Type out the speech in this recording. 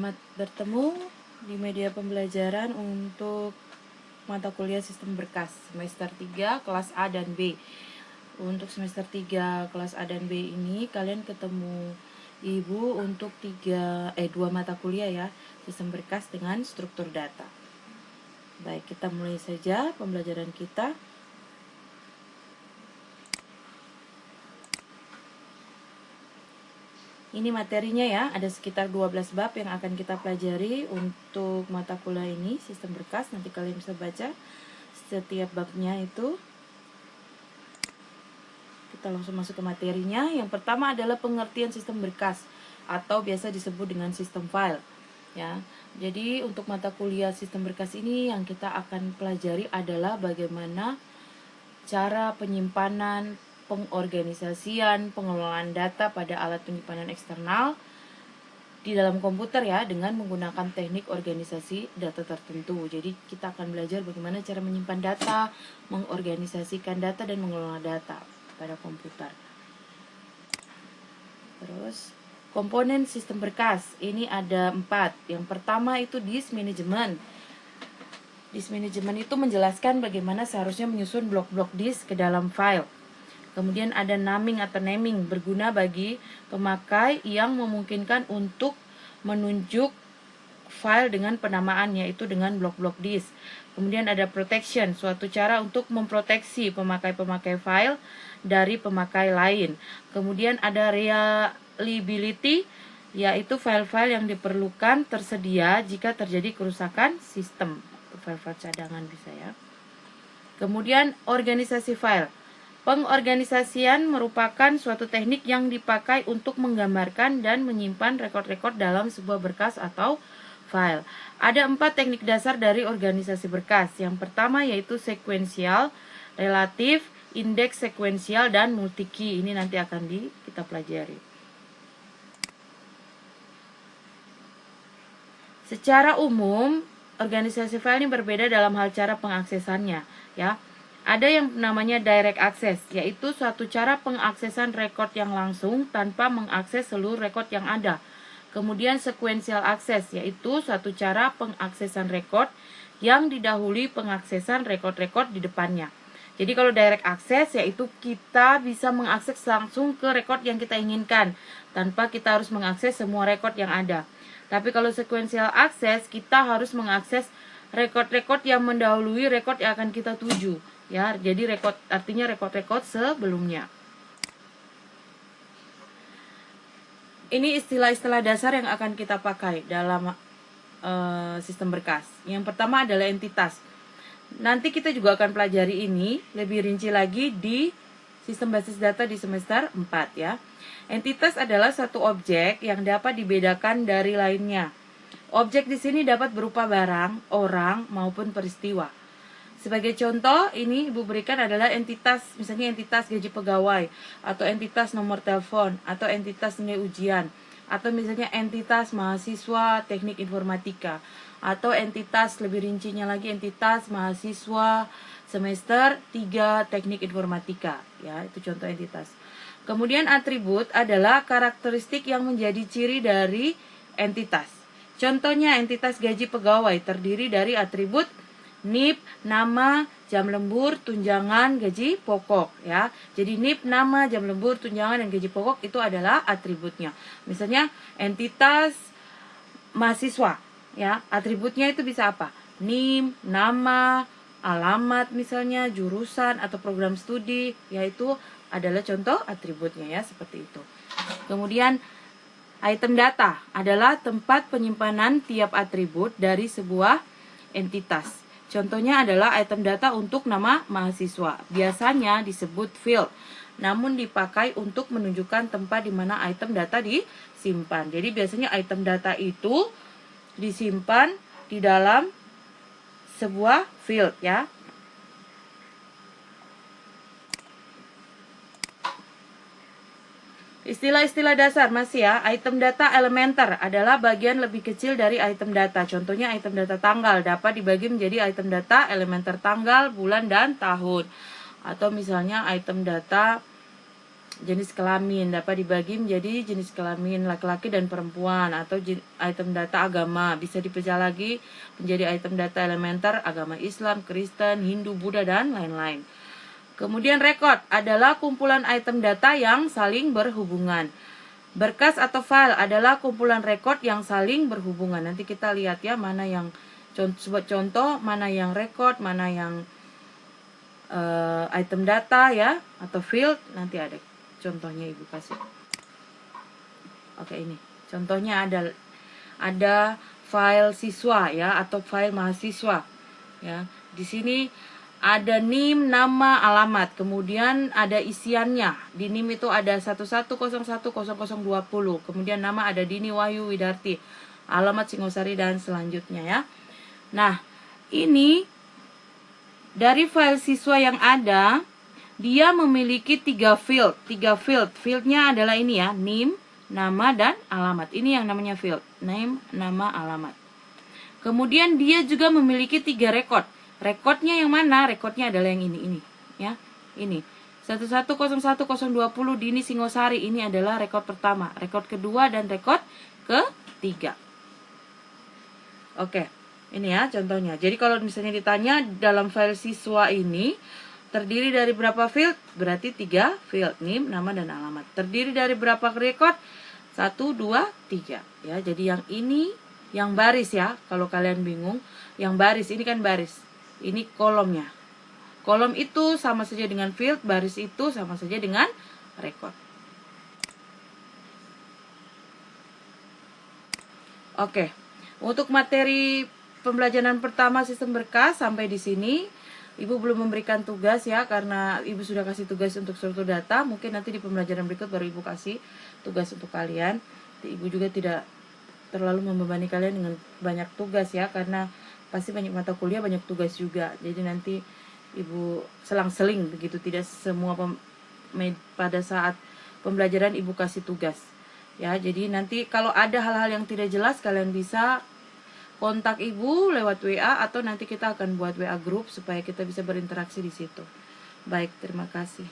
Selamat bertemu di media pembelajaran untuk mata kuliah sistem berkas semester 3 kelas A dan B. Untuk semester 3 kelas A dan B ini kalian ketemu Ibu untuk 2 mata kuliah ya, sistem berkas dengan struktur data. Baik, kita mulai saja pembelajaran kita. Ini materinya ya, ada sekitar 12 bab yang akan kita pelajari untuk mata kuliah ini, sistem berkas. Nanti kalian bisa baca setiap babnya itu. Kita langsung masuk ke materinya. Yang pertama adalah pengertian sistem berkas atau biasa disebut dengan sistem file. Ya, jadi untuk mata kuliah sistem berkas ini yang kita akan pelajari adalah bagaimana cara penyimpanan, pengorganisasian, pengelolaan data pada alat penyimpanan eksternal di dalam komputer ya, dengan menggunakan teknik organisasi data tertentu. Jadi kita akan belajar bagaimana cara menyimpan data, mengorganisasikan data, dan mengelola data pada komputer. Terus komponen sistem berkas ini ada 4. Yang pertama itu disk management. Disk management itu menjelaskan bagaimana seharusnya menyusun blok-blok disk ke dalam file. Kemudian ada numbing atau naming, berguna bagi pemakai yang memungkinkan untuk menunjuk file dengan penamaan, yaitu dengan blok-blok disk. Kemudian ada protection, suatu cara untuk memproteksi pemakai-pemakai file dari pemakai lain. Kemudian ada reliability, yaitu file-file yang diperlukan tersedia jika terjadi kerusakan sistem. File-file cadangan bisa ya. Kemudian organisasi file. Pengorganisasian merupakan suatu teknik yang dipakai untuk menggambarkan dan menyimpan rekod-rekod dalam sebuah berkas atau file. Ada 4 teknik dasar dari organisasi berkas. Yang pertama yaitu sekuensial, relatif, indeks sekuensial, dan multi-key. Ini nanti akan kita pelajari. Secara umum, organisasi file ini berbeda dalam hal cara pengaksesannya, ya. Ada yang namanya direct access, yaitu suatu cara pengaksesan rekod yang langsung tanpa mengakses seluruh rekod yang ada. Kemudian sequential access, yaitu suatu cara pengaksesan rekod yang didahului pengaksesan rekod-rekod di depannya. Jadi kalau direct access, yaitu kita bisa mengakses langsung ke rekod yang kita inginkan tanpa kita harus mengakses semua rekod yang ada. Tapi kalau sequential access, kita harus mengakses rekod-rekod yang mendahului rekod yang akan kita tuju. Ya, jadi rekod artinya rekod-rekod sebelumnya. Ini istilah-istilah dasar yang akan kita pakai dalam sistem berkas. Yang pertama adalah entitas. Nanti kita juga akan pelajari ini lebih rinci lagi di sistem basis data di semester 4 ya. Entitas adalah satu objek yang dapat dibedakan dari lainnya. Objek di sini dapat berupa barang, orang, maupun peristiwa. Sebagai contoh, ini Ibu berikan adalah entitas, misalnya entitas gaji pegawai, atau entitas nomor telepon, atau entitas nilai ujian, atau misalnya entitas mahasiswa teknik informatika, atau entitas lebih rincinya lagi entitas mahasiswa semester 3 teknik informatika, ya, itu contoh entitas. Kemudian atribut adalah karakteristik yang menjadi ciri dari entitas. Contohnya entitas gaji pegawai terdiri dari atribut NIP, nama, jam lembur, tunjangan, gaji pokok ya. Jadi NIP, nama, jam lembur, tunjangan, dan gaji pokok itu adalah atributnya. Misalnya entitas mahasiswa ya, atributnya itu bisa apa? NIM, nama, alamat misalnya, jurusan atau program studi, yaitu adalah contoh atributnya ya, seperti itu. Kemudian item data adalah tempat penyimpanan tiap atribut dari sebuah entitas. Contohnya adalah item data untuk nama mahasiswa. Biasanya disebut field, namun dipakai untuk menunjukkan tempat di mana item data disimpan. Jadi biasanya item data itu disimpan di dalam sebuah field ya. Istilah-istilah dasar masih ya. Item data elementer adalah bagian lebih kecil dari item data. Contohnya item data tanggal dapat dibagi menjadi item data elementer tanggal, bulan, dan tahun. Atau misalnya item data jenis kelamin dapat dibagi menjadi jenis kelamin laki-laki dan perempuan, atau item data agama bisa dipecah lagi menjadi item data elementer agama Islam, Kristen, Hindu, Buddha, dan lain-lain. Kemudian record adalah kumpulan item data yang saling berhubungan. Berkas atau file adalah kumpulan record yang saling berhubungan. Nanti kita lihat ya mana yang contoh, mana yang record, mana yang item data ya, atau field. Nanti ada contohnya Ibu kasih. Oke, ini contohnya ada file siswa ya, atau file mahasiswa ya. Di sini ada NIM, nama, alamat, kemudian ada isiannya. Di NIM itu ada 11010020, kemudian nama ada Dini Wahyu Widarti, alamat Singosari, dan selanjutnya ya. Nah, ini dari file siswa yang ada, dia memiliki 3 field. Fieldnya adalah ini ya, NIM, nama, dan alamat. Ini yang namanya field, name, nama, alamat. Kemudian dia juga memiliki 3 record. Recordnya yang mana? Recordnya adalah yang ini ya, ini 11010020 Dini Singosari. Ini adalah record pertama, record kedua, dan record ketiga. Oke, ini ya contohnya. Jadi kalau misalnya ditanya dalam file siswa ini terdiri dari berapa field? Berarti 3 field, NIM, nama, dan alamat. Terdiri dari berapa record? 1, 2, 3 ya. Jadi yang ini yang baris ya, kalau kalian bingung, yang baris ini kan baris. Ini kolomnya. Kolom itu sama saja dengan field, baris itu sama saja dengan record. Oke. Untuk materi pembelajaran pertama sistem berkas sampai di sini. Ibu belum memberikan tugas ya, karena Ibu sudah kasih tugas untuk struktur data. Mungkin nanti di pembelajaran berikut baru Ibu kasih tugas untuk kalian. Ibu juga tidak terlalu membebani kalian dengan banyak tugas ya, karena pasti banyak mata kuliah, banyak tugas juga. Jadi nanti Ibu selang-seling begitu, tidak semua pada saat pembelajaran Ibu kasih tugas. Ya, jadi nanti kalau ada hal-hal yang tidak jelas, kalian bisa kontak Ibu lewat WA, atau nanti kita akan buat WA group supaya kita bisa berinteraksi di situ. Baik, terima kasih.